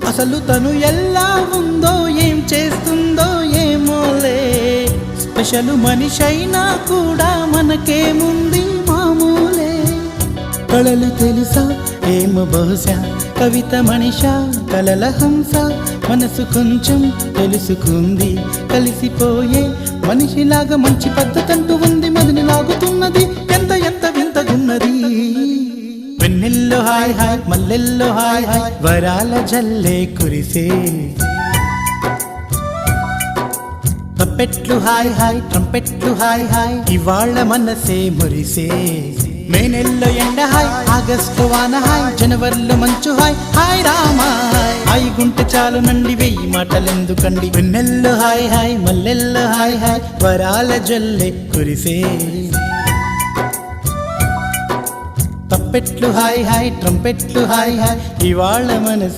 అసలు తను ఎలా ఉందో ఏం చేస్తుందో ఏమోలే, స్పెషల్ మనిషైనా కూడా మనకేముంది మామూలే. కళలు తెలుసా ఏమో బహుశా, కవిత మనిషా కలల హంస, మనసు కొంచెం తెలుసుకుంది కలిసిపోయే మనిషిలాగా, మంచి పద్ధతంటూ ఉంది మదిని లాగుతున్నది, ఎంత ఎంత వింతగున్నది. వెన్నెల్లో హాయ్ హాయ్ మల్లెల్లో హాయ్ హాయ్, వరాల జల్లే కురిసే. ట్రంపెట్లు హాయ్ హాయ్ ట్రంపెట్లు హాయ్ హాయ్, ఇవాళ మనసే మురిసే. మే నెలలో ఎండ హాయ్, ఆగస్టు వాన హాయ్, జనవరిలో మంచు హాయ్, హాయ్ రామా హాయ్ గుంటె చాలు నండి వెయ్యి మాటలెందుకండి. వెన్నెల్లో హాయ్ హాయ్ మల్లెల్లో హాయ్ హాయ్, వరాల జల్లే కురిసే. తప్పెట్లు హాయ్ హాయ్ ట్రంపెట్లు హాయ్ హాయ్, ఇవాళ మనసు